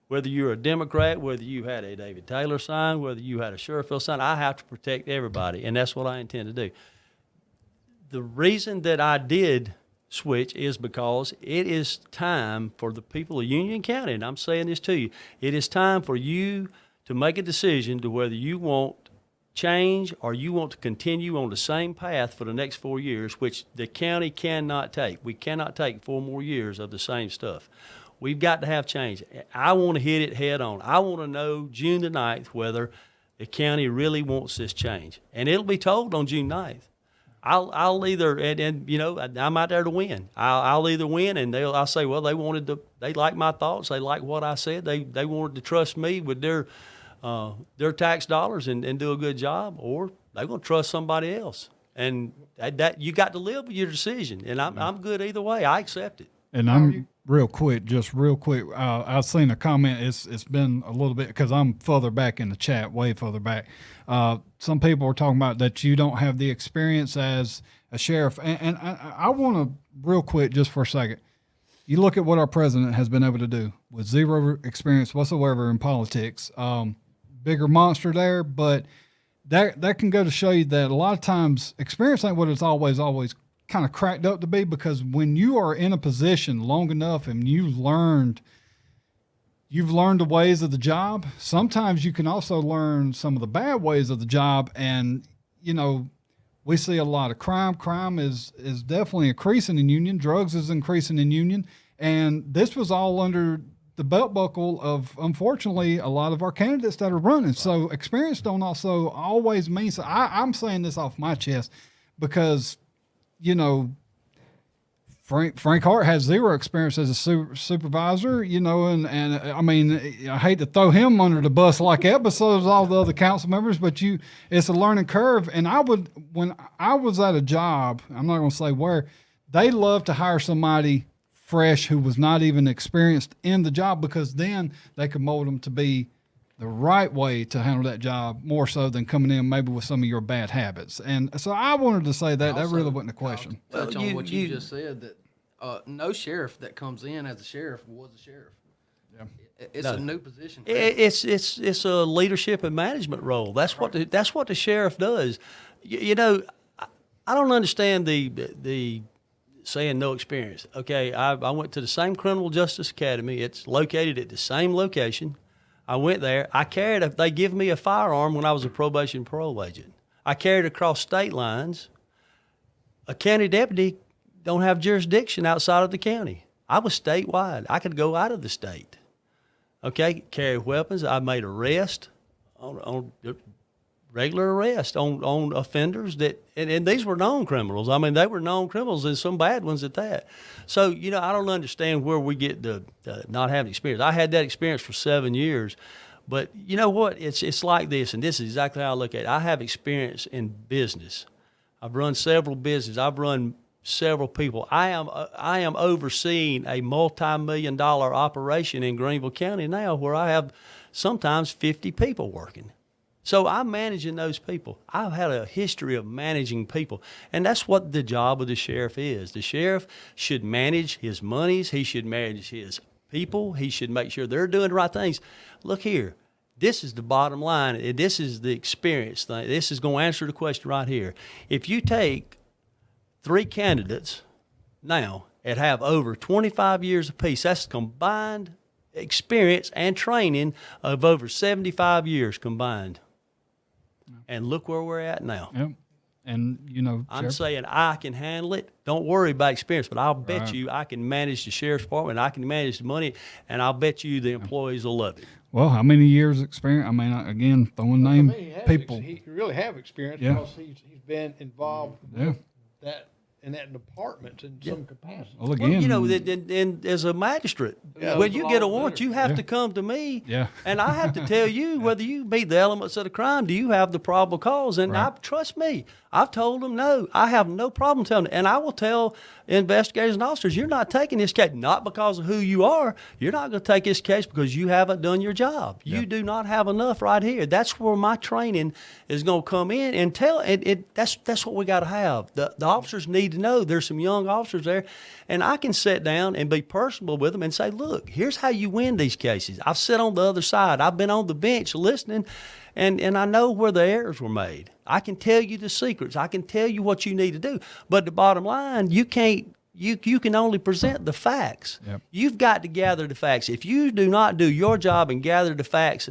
whether you're a Democrat, whether you had a David Taylor sign, whether you had a Sherfield sign. I have to protect everybody, and that's what I intend to do. The reason that I did switch is because it is time for the people of Union County, and I'm saying this to you, it is time for you to make a decision to whether you want change or you want to continue on the same path for the next 4 years, which the county cannot take. We cannot take 4 more years of the same stuff. We've got to have change. I want to hit it head on. I want to know June the 9th whether the county really wants this change. And it'll be told on June 9th. I'll either, and you know, I'm out there to win. I'll either win, and I'll say, well, they like my thoughts. They like what I said. They wanted to trust me with their tax dollars and do a good job, or they're going to trust somebody else. And that you got to live with your decision. And I'm good either way. I accept it. And I'm real quick, just real quick. I've seen a comment. It's been a little bit because I'm further back in the chat, way further back. Some people are talking about that you don't have the experience as a sheriff, and I want to real quick just for a second. You look at what our president has been able to do with zero experience whatsoever in politics. Bigger monster there, but that can go to show you that a lot of times experience ain't what it's always kind of cracked up to be, because when you are in a position long enough and you've learned the ways of the job, sometimes you can also learn some of the bad ways of the job. And, you know, we see a lot of crime. Crime is definitely increasing in Union. Drugs is increasing in Union. And this was all under the belt buckle of, unfortunately, a lot of our candidates that are running. So experience don't also always mean so. I'm saying this off my chest because, you know, Frank Hart has zero experience as a supervisor, you know, and I mean, I hate to throw him under the bus like that, but so does all the other council members, but it's a learning curve. And when I was at a job, I'm not going to say where, they love to hire somebody fresh who was not even experienced in the job, because then they could mold them to be the right way to handle that job, more so than coming in maybe with some of your bad habits. And so I wanted to say that Also, really wasn't a question. Touch on what you just said, that no sheriff that comes in as a sheriff was a sheriff. Yeah. It's a new position. It's a leadership and management role. That's what the sheriff does. You know, I don't understand the saying no experience. Okay, I went to the same criminal justice academy. It's located at the same location. I went there. They give me a firearm when I was a probation parole agent. I carried across state lines. A county deputy don't have jurisdiction outside of the county. I was statewide. I could go out of the state. Okay, carry weapons. I made arrests on regular arrest on offenders that, and these were known criminals. I mean, they were known criminals and some bad ones at that. So, you know, I don't understand where we get the not having experience. I had that experience for 7 years, but you know what? It's like this, and this is exactly how I look at it. I have experience in business. I've run several businesses. I've run several people. I am overseeing a multi-million-dollar operation in Greenville County now, where I have sometimes 50 people working. So I'm managing those people. I've had a history of managing people, and that's what the job of the sheriff is. The sheriff should manage his monies. He should manage his people. He should make sure they're doing the right things. Look here. This is the bottom line. This is the experience thing. This is going to answer the question right here. If you take 3 candidates now that have over 25 years apiece, that's combined experience and training of over 75 years combined. And look where we're at now. Yep. And, you know, I'm saying I can handle it. Don't worry about experience, but I'll bet you I can manage the sheriff's department, I can manage the money, and I'll bet you the employees will love it. well, how many years experience? I mean, again, throwing name people. He really have experience Yeah. because he's been involved Yeah. with that in that department in some capacity. Well, Well, again, you know, and as a magistrate, Yeah, when there's you a get a lot warrant, there. you have Yeah. to come to me. Yeah. And I have to tell you whether you meet the elements of the crime. Do you have the probable cause? And Right. trust me, I've told them no. I have no problem telling them. And I will tell investigators and officers, you're not taking this case, not because of who you are. You're not going to take this case because you haven't done your job. You do not have enough right here. That's where my training is going to come in and tell it. That's what we got to have. The officers need to know there's some young officers there, and I can sit down and be personable with them and say, look, here's how you win these cases. I've sat on the other side. I've been on the bench listening, and I know where the errors were made. I can tell you the secrets. I can tell you what you need to do. But the bottom line, you can't. You can only present the facts. Yep. You've got to gather the facts. If you do not do your job and gather the facts,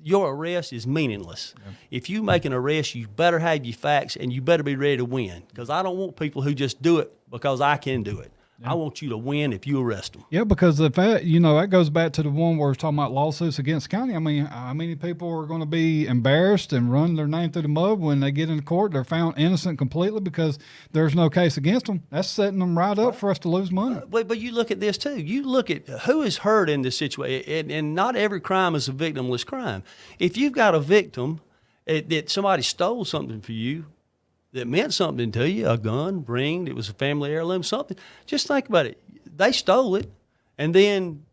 your arrest is meaningless. Yep. If you make an arrest, you better have your facts and you better be ready to win. Because I don't want people who just do it because I can do it. I want you to win if you arrest them. Yeah, because if that, that goes back to the one where we're talking about lawsuits against the county. I mean, how many people are going to be embarrassed and run their name through the mud when they get into court? They're found innocent completely because there's no case against them. That's setting them right up for us to lose money. But you look at this too. You look at who is hurt in this situation, and not every crime is a victimless crime. If you've got a victim that somebody stole something for you, that meant something to you, a gun, ring, it was a family heirloom, something. Just think about it. they stole it, and then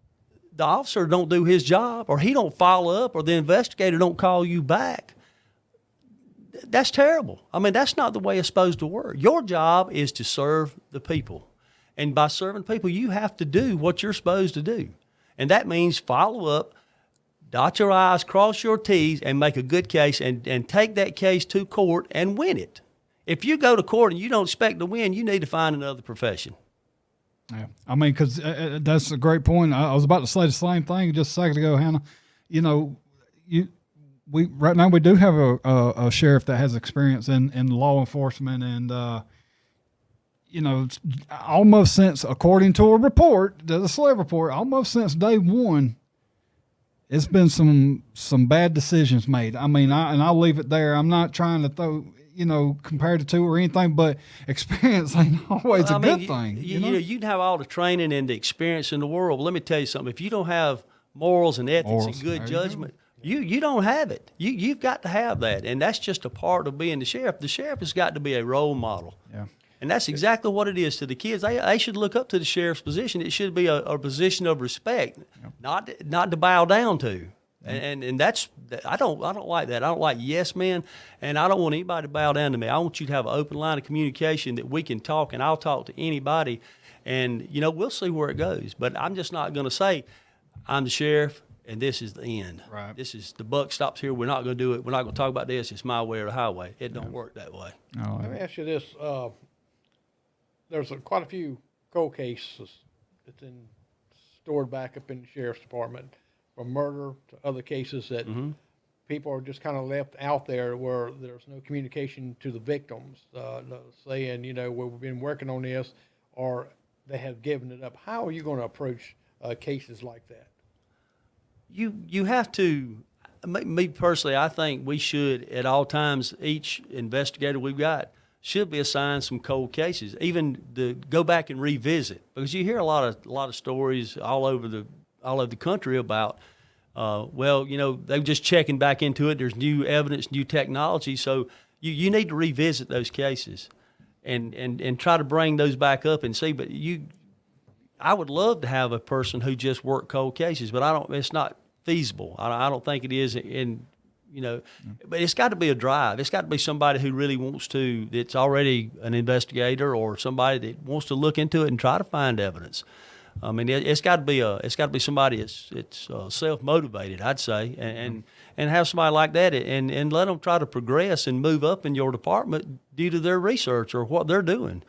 the officer don't do his job, or he don't follow up, or the investigator don't call you back, that's terrible. I mean, that's not the way it's supposed to work. Your job is to serve the people. And by serving people, you have to do what you're supposed to do. And that means follow up, dot your I's, cross your T's, and make a good case and take that case to court and win it. If you go to court and you don't expect to win, you need to find another profession. Yeah, I mean, because that's a great point. I was about to say the same thing just a second ago, Hannah. You know, we right now we do have a sheriff that has experience in law enforcement, and you know, almost since, according to a report, the celeb report, almost since day one, it's been some bad decisions made. I mean, I'll leave it there. I'm not trying to throw, you know, compare the two or anything, but experience ain't always a good thing. You know, you can have all the training and the experience in the world. But let me tell you something. If you don't have morals and ethics and good judgment, you don't have it. You've got to have that, and that's just a part of being the sheriff. The sheriff has got to be a role model. Yeah. And that's exactly what it is to the kids. They should look up to the sheriff's position. It should be a position of respect, not to bow down to. And that's, I don't like that. I don't like yes men, and I don't want anybody to bow down to me. I want you to have an open line of communication that we can talk, and I'll talk to anybody, and you know, we'll see where it goes. But I'm just not going to say I'm the sheriff and this is the end. Right. This is, the buck stops here. We're not going to do it. We're not going to talk about this. It's my way or the highway. It don't work that way. No, Let me ask you this. There's quite a few cold cases that's stored back up in the sheriff's department, from murder to other cases that people are just kind of left out there where there's no communication to the victims, saying, you know, we've been working on this, or they have given it up. How are you going to approach cases like that? You have to, me personally, I think we should at all times, each investigator we've got should be assigned some cold cases, even to go back and revisit, because you hear a lot of stories all over the country about, well, you know, they're just checking back into it. There's new evidence, new technology, so you need to revisit those cases, and try to bring those back up and see. But I would love to have a person who just worked cold cases, but it's not feasible. I don't think it is you know, but it's got to be a drive. It's got to be somebody who really wants to, that's already an investigator, or somebody that wants to look into it and try to find evidence. I mean, it's got to be somebody that's self-motivated, I'd say, and have somebody like that, and let them try to progress and move up in your department due to their research or what they're doing,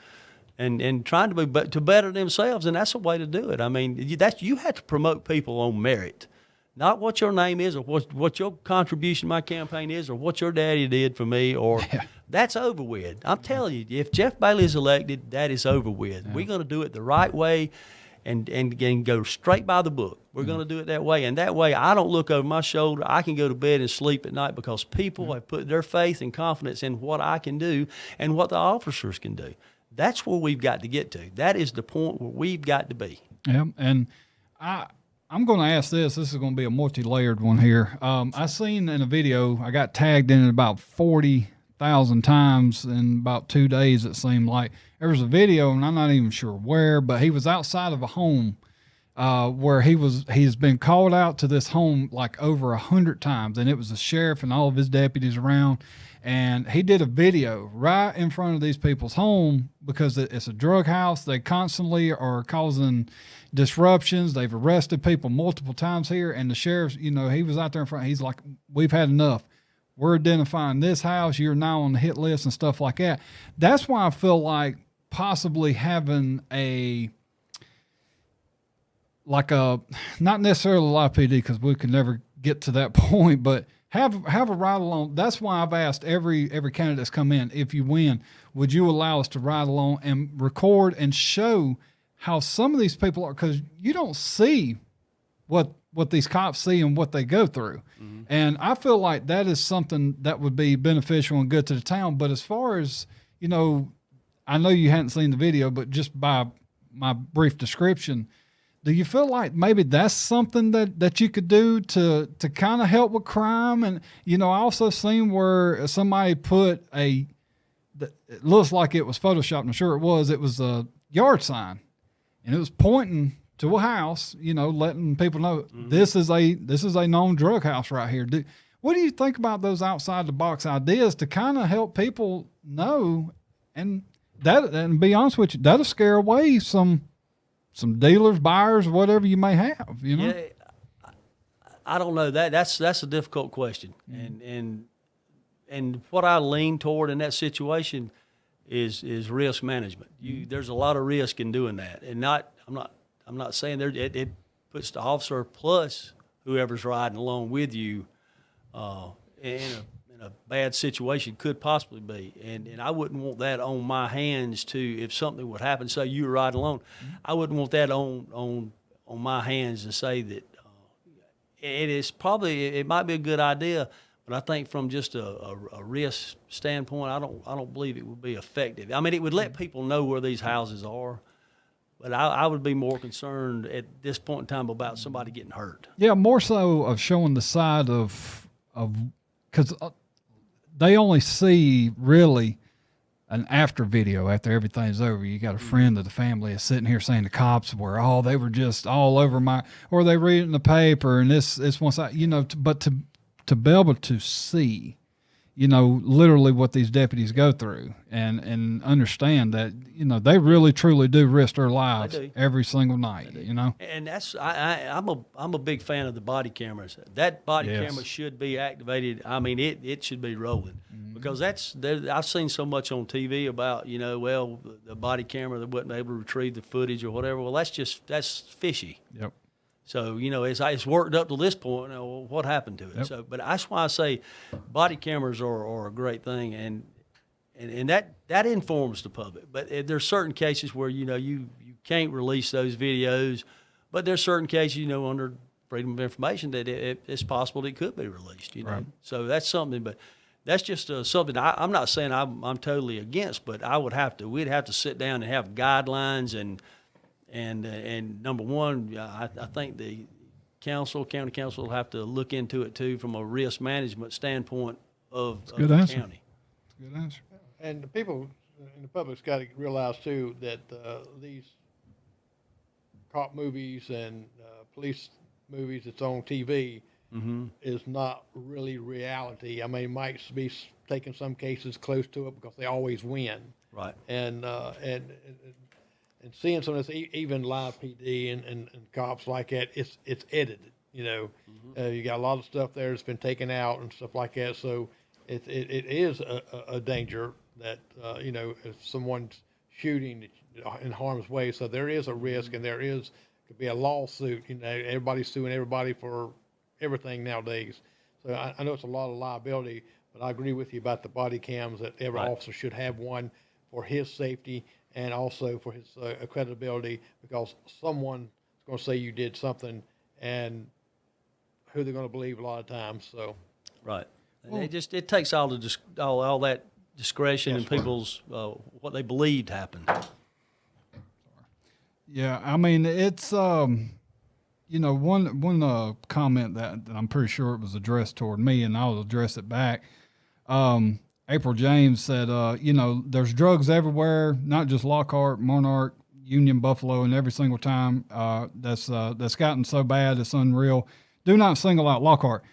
and trying to better themselves, and that's a way to do it. I mean, you have to promote people on merit. Not what your name is, or what your contribution to my campaign is, or what your daddy did for me, or that's over with. I'm telling you, if Jeff Bailey is elected, that is over with. We're going to do it the right way, and go straight by the book. We're going to do it that way, and that way I don't look over my shoulder. I can go to bed and sleep at night because people have put their faith and confidence in what I can do and what the officers can do. That's where we've got to get to. That is the point where we've got to be. Yeah, and I'm going to ask this. This is going to be a multi-layered one here. I seen in a video, I got tagged in it about 40,000 times in about 2 days, it seemed like. There was a video, and I'm not even sure where, but he was outside of a home where he's been called out to this home like over 100 times, and it was the sheriff and all of his deputies around. And he did a video right in front of these people's home because it's a drug house. They constantly are causing disruptions. They've arrested people multiple times here. And the sheriff, you know, he was out there in front. He's like, we've had enough. We're identifying this house. You're now on the hit list and stuff like that. That's why I feel like possibly having not necessarily a live PD, because we could never get to that point, but have a ride along. That's why I've asked every candidate that's come in, if you win, would you allow us to ride along and record and show how some of these people are, because you don't see what these cops see and what they go through. Mm-hmm. And I feel like that is something that would be beneficial and good to the town. But as far as, you know, I know you hadn't seen the video, but just by my brief description, do you feel like maybe that's something that you could do to kind of help with crime? And, you know, I also seen where somebody put it looks like it was Photoshopped. I'm sure it was a yard sign. and it was pointing to a house, letting people know this is a known drug house right here. What do you think about those outside the box ideas to kind of help people know, and be honest with you, that'll scare away some dealers, buyers, whatever you may have, Yeah, I don't know. That's a difficult question, and what I lean toward in that situation is risk management. There's a lot of risk in doing that, and I'm not saying it puts the officer plus whoever's riding along with you in a bad situation, could possibly be, and I wouldn't want that on my hands too. If something would happen, say you were riding alone, I wouldn't want that on my hands to say that. It might be a good idea, but I think from just a risk standpoint, I don't believe it would be effective. I mean, it would let people know where these houses are, but I would be more concerned at this point in time about somebody getting hurt. Yeah, more so of showing the side of because they only see really an after video after everything's over. You got a friend of the family is sitting here saying the cops were they were just all over or they read it in the paper and this one side, but to be able to see, literally what these deputies go through and understand that, they really truly do risk their lives every single night, And that's, I'm a big fan of the body cameras. That body camera should be activated. I mean, it should be rolling because I've seen so much on TV about, the body camera that wasn't able to retrieve the footage or whatever. Well, that's fishy. Yep. So, it's worked up to this point. What happened to it? Yep. So, but that's why I say body cameras are a great thing, and that informs the public. But there's certain cases where, you can't release those videos, but there's certain cases, under freedom of information that it's possible that it could be released, Right. So that's something, but that's just something I'm not saying I'm totally against, but we'd have to sit down and have guidelines and number one, I think the county council will have to look into it too from a risk management standpoint of the county. Good answer. And the people in the public's got to realize too that these cop movies and police movies that's on TV is not really reality. I mean, it might be taking some cases close to it because they always win. Right. And seeing some of this, even live PD and cops like that, it's edited. You got a lot of stuff there that's been taken out and stuff like that. So it is a danger that if someone's shooting in harm's way. So there is a risk, and could be a lawsuit. Everybody's suing everybody for everything nowadays. So I know it's a lot of liability, but I agree with you about the body cams that every officer should have one for his safety and also for his credibility, because someone's going to say you did something, and who they're going to believe a lot of times. So, right. It takes all that discretion and people's what they believed happened. Yeah, I mean, it's one comment that I'm pretty sure it was addressed toward me, and I'll address it back. April James said, there's drugs everywhere, not just Lockhart, Monarch, Union, Buffalo, and every single time that's gotten so bad it's unreal. Do not single out Lockhart.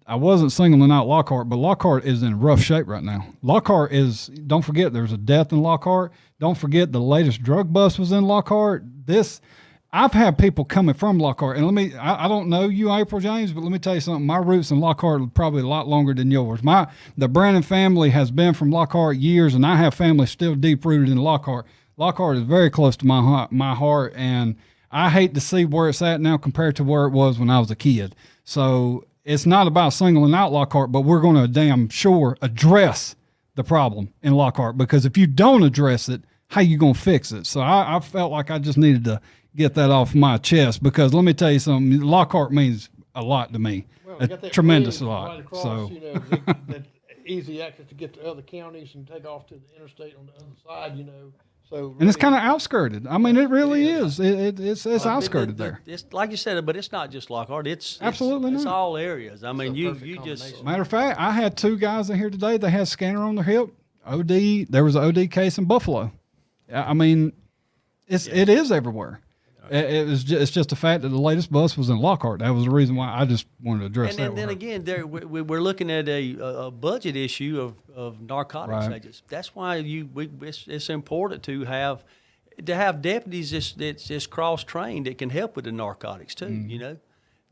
I wasn't singling out Lockhart, but Lockhart is in rough shape right now. Lockhart don't forget, there's a death in Lockhart. Don't forget the latest drug bust was in Lockhart. I've had people coming from Lockhart, and I don't know you, April James, but let me tell you something. My roots in Lockhart are probably a lot longer than yours. The Brandon family has been from Lockhart years, and I have family still deep-rooted in Lockhart. Lockhart is very close to my heart, and I hate to see where it's at now compared to where it was when I was a kid. So it's not about singling out Lockhart, but we're going to damn sure address the problem in Lockhart, because if you don't address it, how you going to fix it? So I felt like I just needed to get that off my chest, because let me tell you something, Lockhart means a lot to me, a tremendous lot. Right across, so that easy access to get to other counties and take off to the interstate on the other side, So really, and it's kind of outskirted. I mean, it really is. It's outskirted there. It's like you said, but it's not just Lockhart. It's absolutely it's not. all areas. I mean, you just matter of fact, I had two guys in here today. They had scanner on their hip. OD. There was an OD case in Buffalo. I mean, it is everywhere. It's just the fact that the latest bust was in Lockhart. That was the reason why I just wanted to address And that. then, with then her. again, there we're looking at a budget issue of narcotics Right. agents. That's why it's important to have deputies that's cross trained that can help with the narcotics too. Mm-hmm. You know,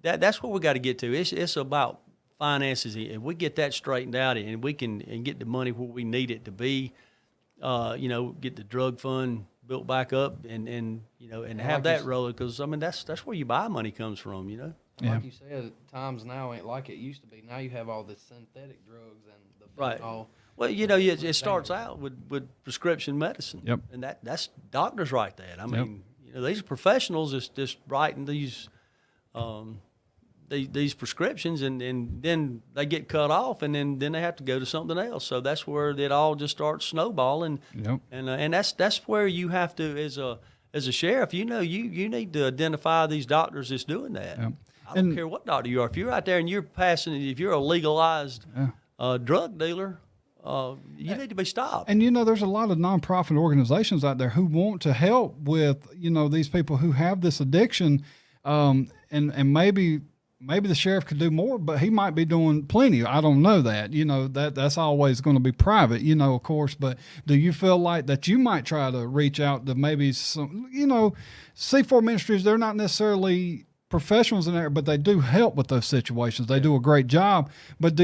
that's what we got to get to. It's about finances. If we get that straightened out and we can get the money where we need it to be, get the drug fund built back up and have that rolling, because I mean that's where your buy money comes from. You know. Yeah. Like you said, times now ain't like it used to be. Now you have all this synthetic drugs and the Right. fentanyl. Well, it starts out with prescription medicine. Yep. And that's doctors write that. I mean, these are professionals just writing these prescriptions, and then they get cut off, and then they have to go to something else. So that's where it all just starts snowballing. Yep. And that's where you have to, as a sheriff, you need to identify these doctors that's doing that. Yep. I don't And- care what doctor you are. If you're out there and if you're a legalized drug dealer, you need to be stopped. And there's a lot of nonprofit organizations out there who want to help with these people who have this addiction, and maybe the sheriff could do more, but he might be doing plenty. I don't know that. That's always going to be private, of course. But do you feel like that you might try to reach out to maybe some, C4 Ministries? They're not necessarily professionals in there, but they do help with those situations. They do a great job. But do